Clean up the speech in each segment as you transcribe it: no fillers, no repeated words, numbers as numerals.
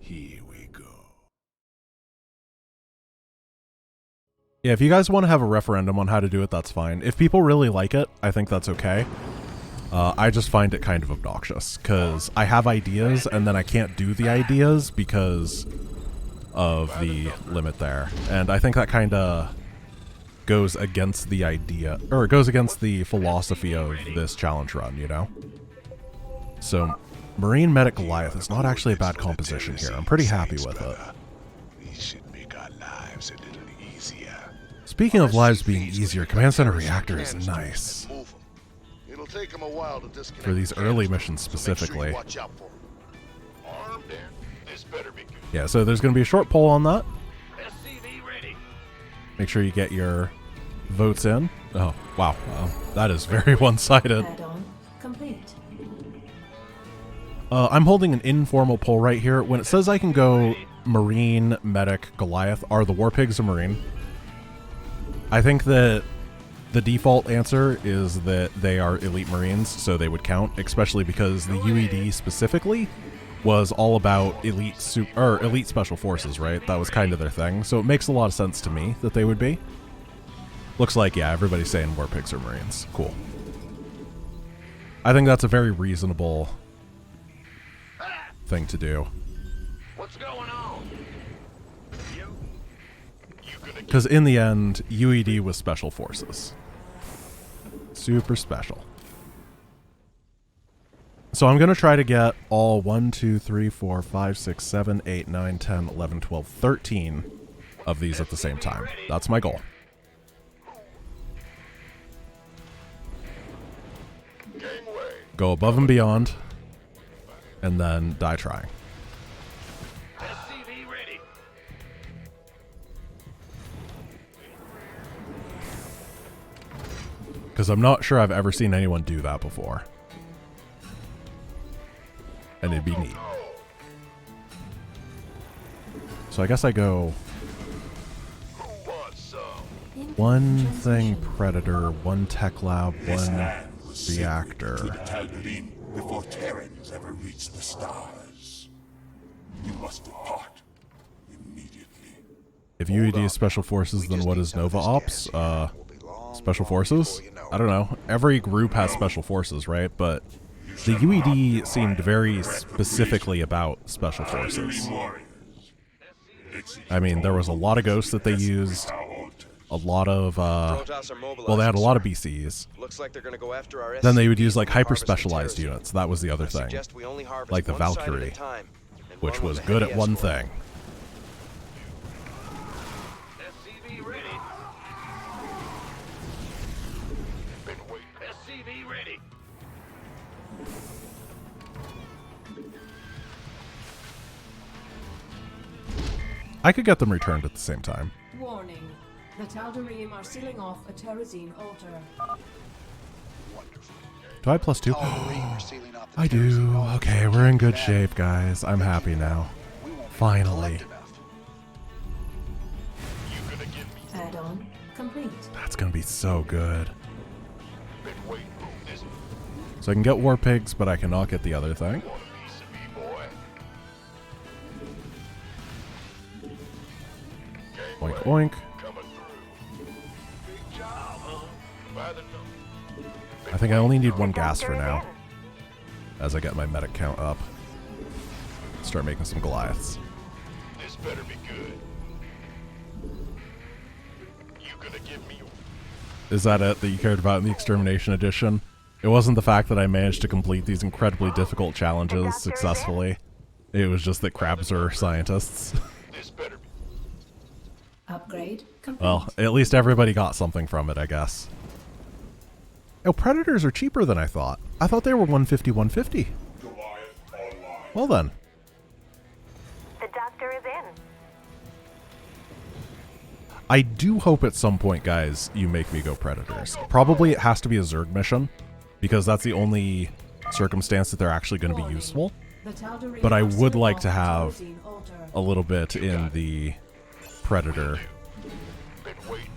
Here we go. Yeah, if you guys want to have a referendum on how to do it, that's fine. If people really like it, I think that's okay. I just find it kind of obnoxious, because I have ideas, and then I can't do the ideas because of the limit there. And I think that kind of goes against the idea, or it goes against the philosophy of this challenge run, you know? So, Marine Medic Goliath is not actually a bad composition here. I'm pretty happy with it. We should make our lives a little easier. Speaking of lives being easier, Command Center Reactor is nice. It'll take them a while to disconnect For these the early canister, missions so make sure specifically. you watch out for 'em. Armed and this better be good. Yeah, so there's going to be a short poll on that. SCV ready. Make sure you get your votes in. Oh, wow. That is very one-sided. Add-on complete. I'm holding an informal poll right here. When it says I can go Marine, Medic, Goliath, are the War Pigs a Marine? I think that the default answer is that they are elite Marines, so they would count, especially because the UED specifically was all about elite special forces, right? That was kind of their thing, so it makes a lot of sense to me that they would be. Looks like, yeah, everybody's saying War Pigs are Marines. Cool. I think that's a very reasonable thing to do. What's going on? You gonna get Because in the end, UED was special forces. Super special. So I'm going to try to get all 1, 2, 3, 4, 5, 6, 7, 8, 9, 10, 11, 12, 13 of these at the same time. That's my goal. gangway? Go above and beyond, and then die trying. SCV ready. Because I'm not sure I've ever seen anyone do that before. And it'd be neat. So I guess I go Who wants some? one thing Predator, one Tech Lab, This one land was sacred Reactor. to the Tal'Darim before Terrans ever reached the stars. You must depart immediately. If UED is Special Forces, then what is Nova Ops? Special Forces? I don't know. Every group has Special Forces, right? But the UED seemed very specifically about Special Forces. I mean, there was a lot of ghosts that they used, a lot of, well, they had a lot of BCs. Looks like they're gonna go after our Then they would use, like, SCVs when we harvest hyper-specialized the units. That was the other I thing, suggest we only harvest like the one side at a Valkyrie, time, and which run was with a good heavy at one escort. thing. SCV ready. Been waiting. SCV ready. I could get them returned at the same time. Warning. The Tal'Darim are sealing off a Terrazine altar. Do I have +2? I do. Okay, we're in good shape, guys. I'm happy now. Finally. You gonna get me? Add-on complete. That's gonna be so good. Been waiting. This So I can get War Pigs, but I cannot get the other thing. want a piece of me, boy. Oink, Gangway oink. coming through. Big job, huh? By the number. I think I only need one gas for now, as I get my medic count up. Start making some Goliaths. This better be good. You gonna give me? Is that it that you cared about in the Extermination Edition? It wasn't the fact that I managed to complete these incredibly difficult challenges successfully. It was just that crabs are scientists. This better be. Upgrade complete. Well, at least everybody got something from it, I guess. Oh, Predators are cheaper than I thought. I thought they were 150, 150. Well then. The doctor is in. I do hope at some point, guys, you make me go Predators. Probably it has to be a Zerg mission, because that's the only circumstance that they're actually going to be useful. The Tal'Darim But I are would sealing like off to a have Terrazine altar. a little bit in the Predator. Been waiting.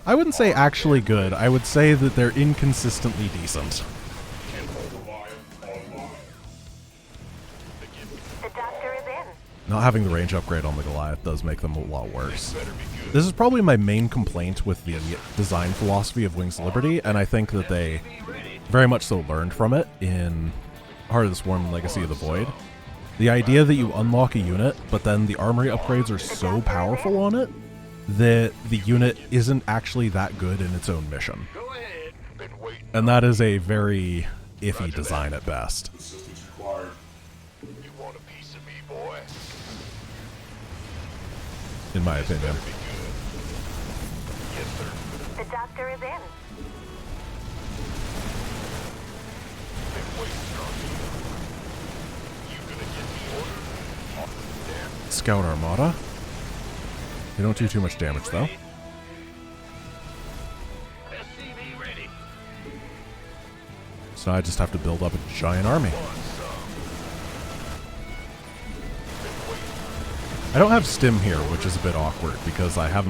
I wouldn't say actually good. I would say that they're inconsistently decent. The doctor is in. Not having the range upgrade on the Goliath does make them a lot worse. This is probably my main complaint with the design philosophy of Wings of Liberty, and I think that they very much so learned from it in Heart of the Swarm and Legacy of the Void. The idea that you unlock a unit, but then the armory upgrades are so powerful on it that the unit isn't actually that good in its own mission. Go ahead. Been waiting. And that is a very iffy design at best. Assistance required. You want a piece of me, boy? In my opinion. Be good. Yes, sir. The doctor is in. Been waiting on you. You gonna give me orders? Damn. Scout Armada. They don't do too much damage though. SCV ready. So I just have to build up a giant army. I don't have Stim here, which is a bit awkward because I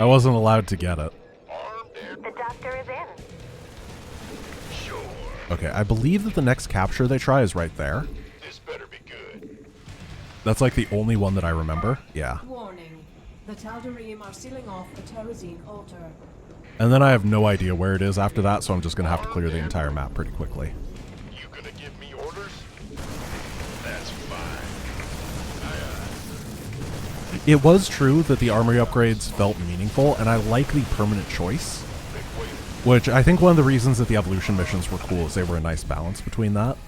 wasn't allowed to get it. Armed and The doctor is in. sure. Okay, I believe that the next capture they try is right there. This better be good. That's like the only one that I remember. Yeah. Warning. The Tal'Darim are sealing off a Terrazine altar. And then I have no idea where it is after that, so I'm just going to have to clear the entire map pretty quickly. You gonna give me orders? That's fine. It was true that the armory upgrades felt meaningful, and I like the permanent choice. Which I think one of the reasons that the evolution missions were cool is they were a nice balance between that.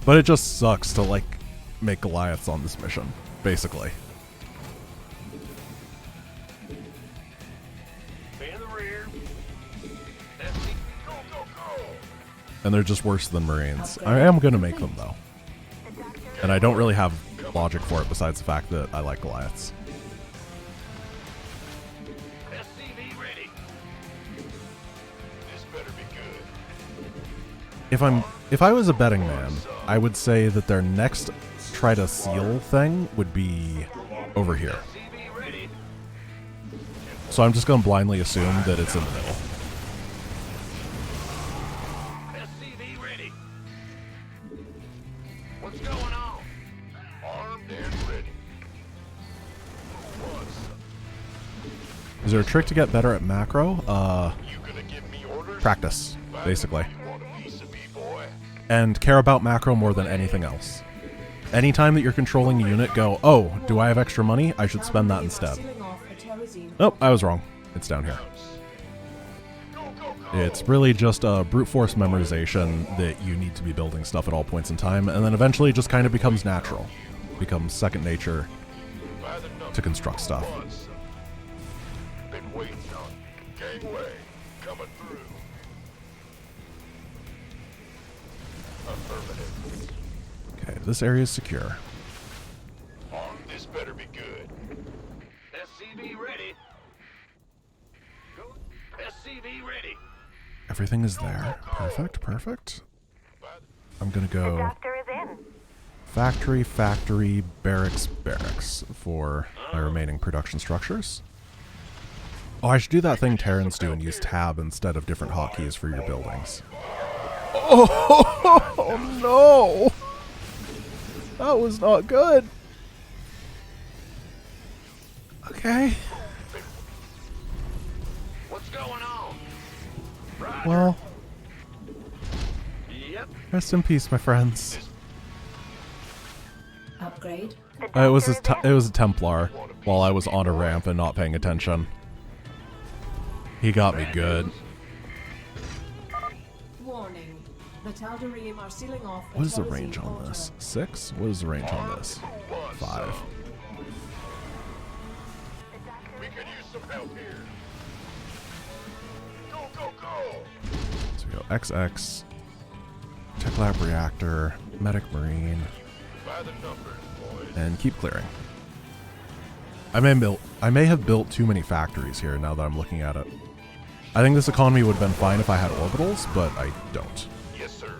But it just sucks to, like, make Goliaths on this mission, basically. Stay in the rear. SCV, go, go, go. And they're just worse than Marines. I am going to make them, though. And I don't really have logic for it besides the fact that I like Goliaths. SCV ready. This better be good. If I was a betting man, I would say that their next try to seal thing would be over here. SCV ready. So I'm just going to blindly assume that it's in the middle. SCV ready. What's going on? Armed and ready. Who wants some? Is there a trick to get better at macro? You gonna give me orders? Practice, basically. You want a piece of me, boy? And care about macro more than anything else. Anytime that you're controlling a unit, go, oh, do I have extra money? I should spend that instead. Sealing off a Terrazine. Nope, I was wrong. It's down here. Go, go, go. It's really just a brute force memorization that you need to be building stuff at all points in time, and then eventually it just kind of becomes natural. Becomes second nature By the number. to construct stuff. Want some? Been waiting on you. Gangway coming through. Affirmative. Okay, this area is secure. This better be good. SCV ready. Go. SCV ready. Everything is there. Perfect, perfect. I'm gonna The go doctor is in. factory, factory, barracks, barracks for my remaining production structures. Oh, I should do that thing Terrans do and use tab instead of different hotkeys for your buildings. Oh no! That was not good. Okay. What's going on? Right. Well, Yep. rest in peace, my friends. Upgrade. The It was doctor is it in. was a Templar while I was on a ramp and not paying attention. He got me good. Warning. The Tal'Darim are sealing off a What is the Terrazine range on altar. this? 6? What is the range on this? 5. We could use some help here. Go, go, go. So we go XX, Tech Lab Reactor, Medic Marine, By the numbers, boys. and keep clearing. I may have built too many factories here now that I'm looking at it. I think this economy would have been fine if I had orbitals, but I don't. Yes, sir.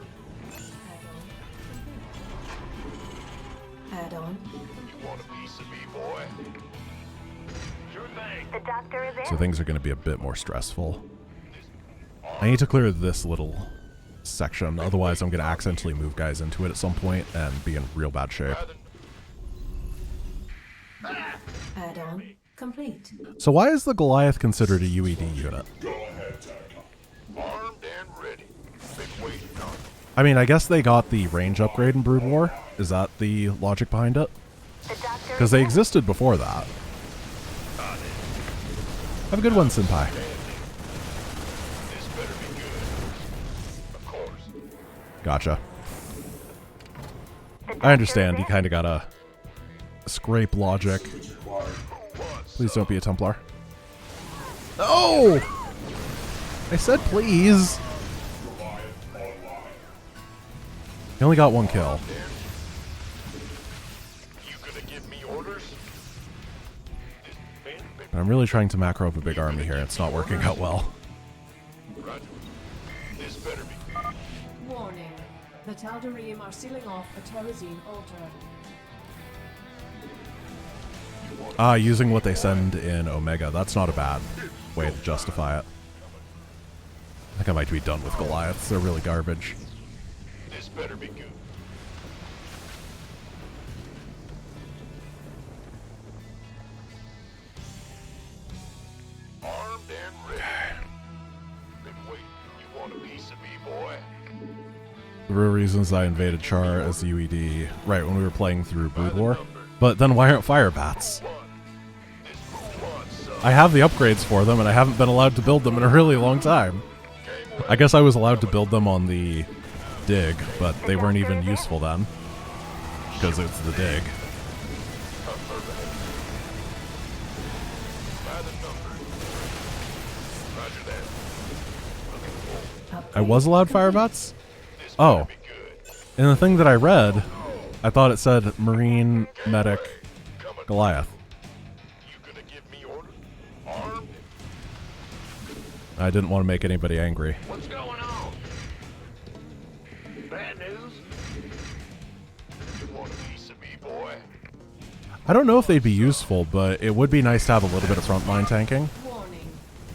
Add-on. You want a piece of me, boy? Sure thing. The doctor is in. So things are going to be a bit more stressful. I need to clear this little section. Otherwise, I'm going to accidentally move guys into it at some point and be in real bad shape. Add-on complete. So why is the Goliath considered a UED unit? Armed and ready. Been waiting on you. I mean, I guess they got the range upgrade in Brood War. Is that the logic behind it? The doctor Because is they in. existed before that. Have a good one, Senpai. This better be good. Of course. Gotcha. The I doctor understand. is You in. kind of gotta scrape logic. Please don't be a Templar. No! I said please. He only got one kill. You gonna give me orders? But I'm really trying to macro up a big army here. It's not working out well. Roger. This better be good. Warning. The Tal'Darim are sealing off a Terrazine altar. Using what they send in Omega. That's not a bad way to justify it. I think I might be done with Goliaths. They're really garbage. This better be good. Armed and ready. Been waiting. You want a piece of me, boy? The real reasons I invaded Char as the UED, right, when we were playing through Brood War. But then why aren't fire bats? I have the upgrades for them, and I haven't been allowed to build them in a really long time. I guess I was allowed to build them on the dig, but they weren't even useful then. Because it's the dig. By the numbers. Roger that. I was allowed fire bats? This Oh. better be good. In the thing that I read, I thought it said Marine, Medic, Goliath. You gonna give me orders? Armed? I didn't want to make anybody angry. What's going on? Bad news? You want a piece of me, boy? I don't know if they'd be useful, but it would be nice to have a little bit of frontline tanking. Warning.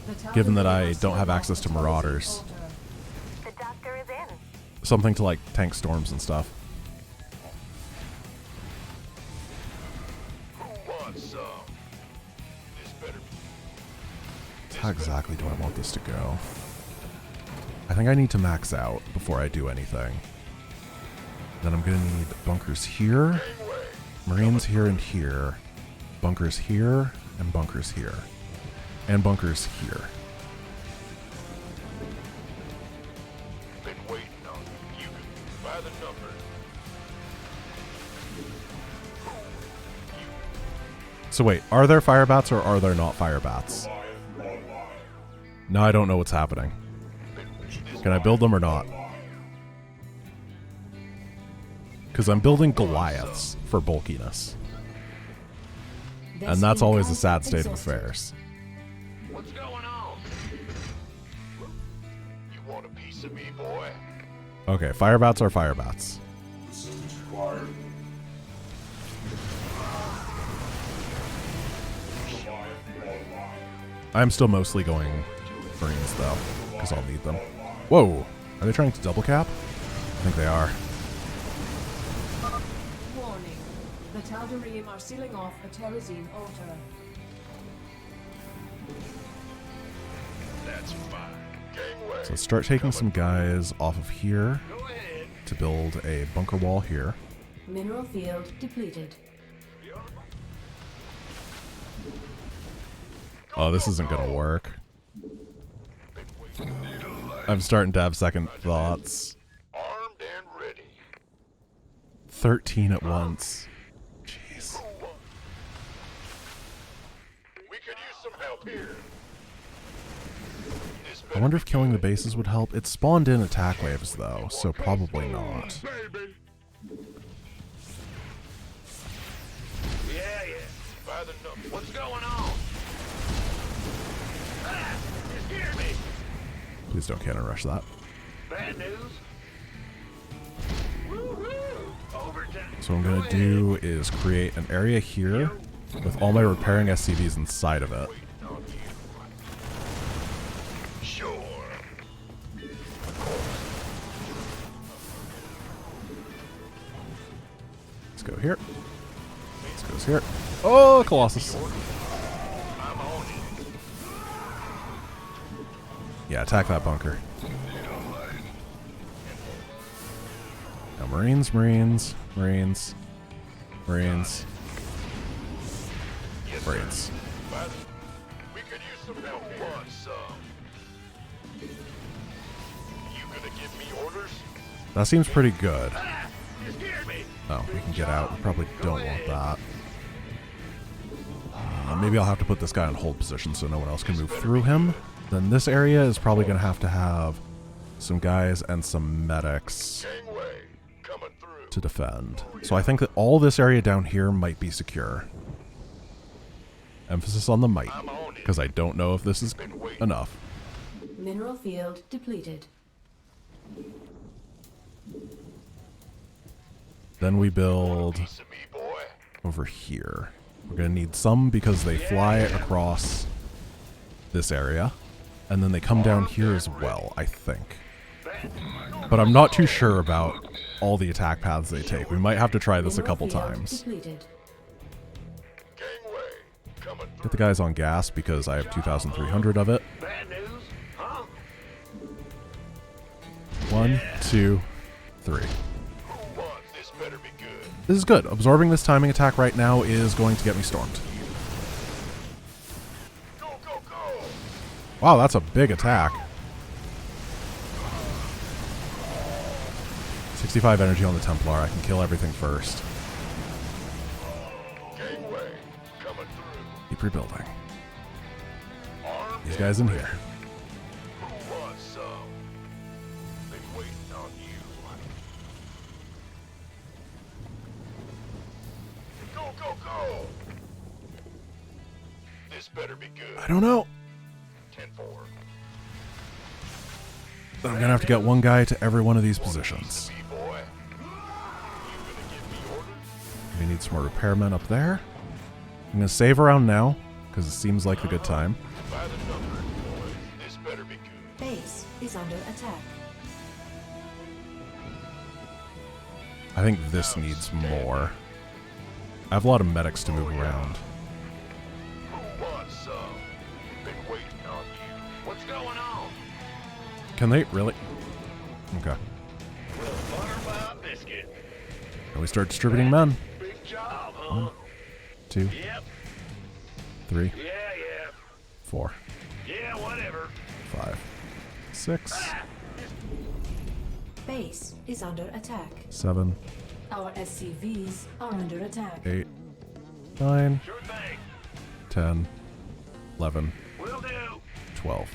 The Given that Tal'Darim I are don't sealing have off access to a Terrazine Marauders. altar. The doctor is in. Something to like tank storms and stuff. Who wants some? This better be. How exactly do I want this to go? I think I need to max out before I do anything. Then I'm gonna need bunkers here, Marines here and here, bunkers here, and bunkers here, and bunkers here. Been waiting on you. You can by the numbers. So wait, are there fire bats or are there not fire bats? Now I don't know what's happening. Can I build them or not? Because I'm building Goliaths for bulkiness. And that's always a sad state of affairs. What's going on? You want a piece of me, boy? Okay, fire bats are fire bats. I'm still mostly going Marines though, because I'll need them. Whoa! Are they trying to double cap? I think they are. Warning. The Tal'Darim are sealing off a Terrazine altar. That's fine. Gangway. So let's start taking some guys off of here Go ahead. to build a bunker wall here. Mineral field depleted. Oh, this isn't gonna work. I'm starting to have second thoughts. Armed and ready. 13 at once. Jeez. We could use some help here. This I wonder if killing the bases would help. It spawned in attack waves though, so probably not. baby. Yeah. By the numbers. What's going on? Ah, you scared me. Please don't cannon rush that. Bad news. Woo-hoo. Overtime. So what I'm gonna do is create an area here with all my repairing SCVs inside of it. Sure. Let's go here. This goes here. Oh, Colossus. I'm on it. Yeah, attack that bunker. Now Marines, Marines, Marines, Marines, Marines. We could use some help. Want some? You gonna give me orders? That seems pretty good. You scared me. Oh, we can get out. We probably don't want that. Maybe I'll have to put this guy on hold position so no one else can move through him. Then this area is probably going to have some guys and some medics Gangway coming through. to defend. So I think that all this area down here might be secure. Emphasis on the might, I'm on it. because I don't know if this is enough. Mineral field depleted. Then we build Piece of me, boy. over here. We're going to need some because they fly across this area. And then they come down here as well, I think. But I'm not too sure about all the attack paths they take. We might have to try this a couple times. Depleted. Gangway coming through. Get the guys on gas because I have 2,300 of it. Bad news? Huh? 1, 2, 3. Who wants this? Better be good. This is good. Absorbing this timing attack right now is going to get me stormed. Go, go, go. Wow, that's a big attack. 65 energy on the Templar. I can kill everything first. Gangway coming through. Keep rebuilding. Armed These and guys in ready. here. Who wants some? Been waiting on you. Go, go, go. This better be good. I don't know. 10-4. I'm going to have to get one guy to every one of these positions. Me, boy. You gonna give me orders? We need some more repairmen up there. I'm going to save around now because it seems like a good time. By the number, boys. This better be good. Base is under attack. I think this needs more. I have a lot of medics to move around. Who wants some? Been waiting on you. What's going on? Can they really? Okay. Well, butter my biscuit. Can we start distributing men? Big job, huh? 2, Yep. 3, Yeah, yeah. 4, Yeah, whatever. 5, 6, Base is under attack. 7, Our SCVs are under attack. 8, 9, Sure thing. 10, 11, Will do. 12,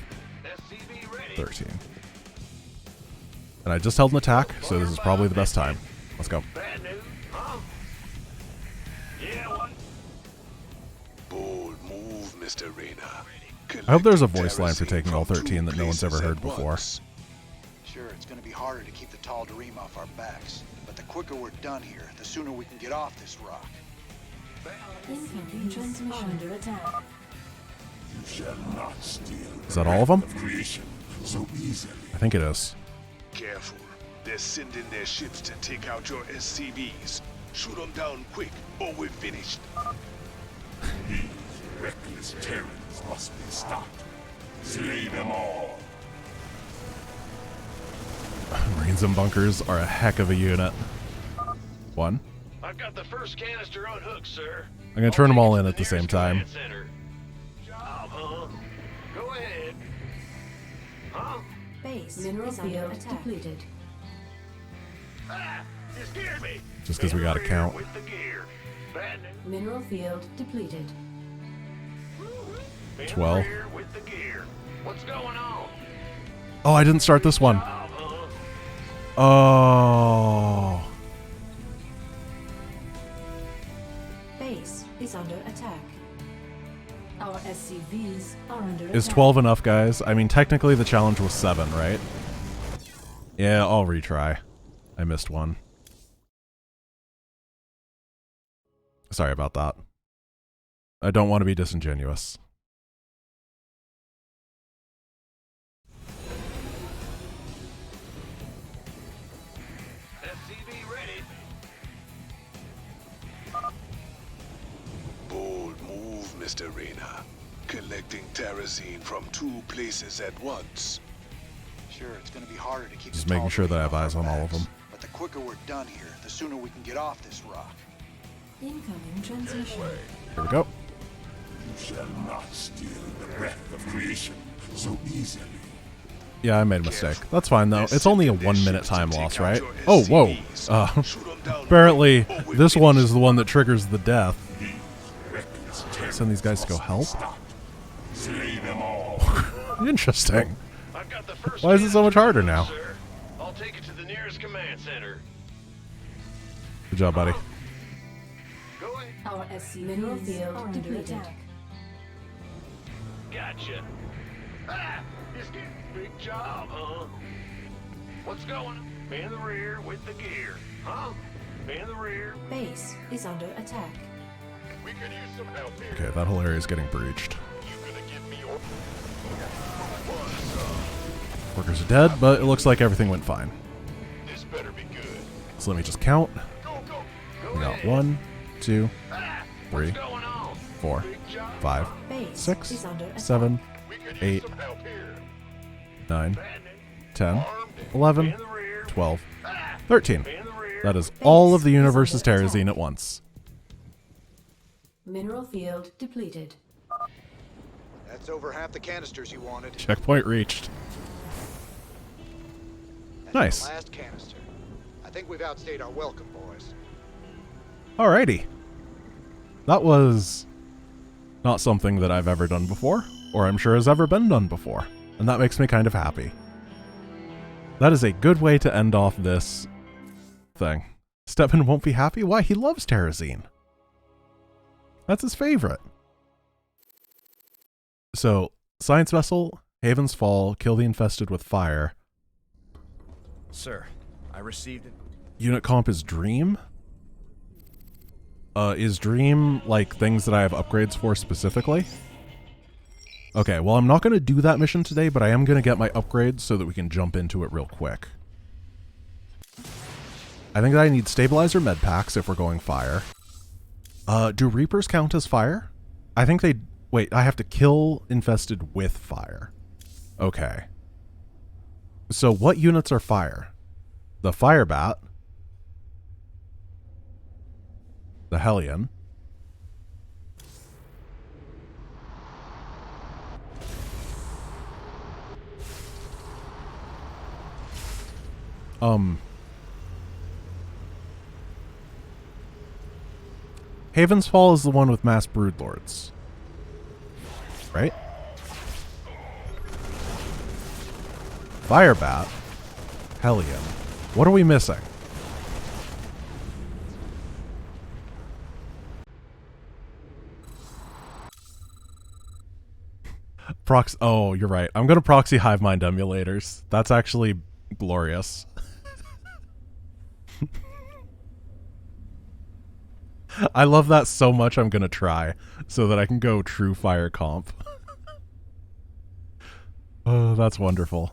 SCV ready. 13. And I just held an attack, so this is probably the best time. Let's go. Bad news, huh? Yeah, what? Bold move, Mr. Reyna. I hope there's a voice line for taking all 13 that no one's ever heard before. Sure, it's going to be harder to keep the Tal'Darim off our backs, but the quicker we're done here, the sooner we can get off this rock. Incoming transmission under attack. You shall not steal. Is that all of them? Creation so easily. I think it is. Careful. They're sending their ships to take out your SCVs. Shoot them down quick, or we're finished. These reckless Terrans must be stopped. Slay them all. Marines and bunkers are a heck of a unit. 1. I've got the first canister on hook, sir. I'm going to turn them all in at the same time. Job, huh? Go ahead. Huh? Base mineral field depleted. Ah, you scared me. Just 'cause we gotta Over here count. With the gear. Bad news. Mineral field depleted. Been 12. here with the gear. What's going on? Oh, I didn't start this one. Job, huh? Oh. Base is under attack. Our SCVs are under attack. Is 12 enough, guys? I mean, technically the challenge was 7, right? Yeah, I'll retry. I missed one. Sorry about that. I don't want to be disingenuous. SCV ready. Mr. Reyna. Collecting terrazine from 2 places at once. Sure, it's gonna be harder to keep Just the making sure that I have Tal'Darim eyes off on our all of backs. them. But the quicker we're done here, the sooner we can get off this rock. Incoming transmission. Here we go. You shall not steal the breath of creation so easily. Yeah, I made a mistake. That's fine, though. It's only a 1 minute time loss, right? Oh, whoa. Apparently, this one is the one that triggers the death. Send these guys to go help? Slay them all. Interesting. I've got the first Why is it so much harder now? sir. I'll take it to the nearest command center. Good job, buddy. Go ahead. Our SC mineral field under attack. Gotcha. Ah, just get big job, huh? What's going on? In the rear with the gear, huh? In the rear. Base is under attack. We could use some help here. Okay, that whole area is getting breached. You gonna give me your... Workers are dead, but it looks like everything went fine. This better be good. So let me just count. Go, go. Go We got ahead. 1, 2, Ah, 3, what's going on? 4, Big job. 5, Base 6, is under attack. 7, We could use 8, some help here. 9, Bandit, 10, armed, 11, in the rear. 12, Ah, 13. in the rear. That is all of the universe's terrazine at once. Mineral field depleted. That's over half the canisters you wanted. Checkpoint reached. That's Nice. the last canister. I think we've outstayed our welcome, boys. Alrighty. That was not something that I've ever done before, or I'm sure has ever been done before, and that makes me kind of happy. That is a good way to end off this thing. Stephen won't be happy? Why? He loves terrazine. That's his favorite. So, science vessel, Haven's Fall, kill the infested with fire. Sir, I received it. Unit comp is Dream? Is Dream, like, things that I have upgrades for specifically? Okay, well, I'm not going to do that mission today, but I am going to get my upgrades so that we can jump into it real quick. I think that I need stabilizer med packs if we're going fire. Do Reapers count as fire? I think they... Wait, I have to kill infested with fire. Okay. So what units are fire? The Fire Bat. The Hellion. Haven's Fall is the one with mass broodlords. Right? Firebat. Hellion. What are we missing? Oh, you're right. I'm gonna proxy Hive Mind emulators. That's actually glorious. I love that so much I'm gonna try so that I can go true fire comp. Oh, that's wonderful.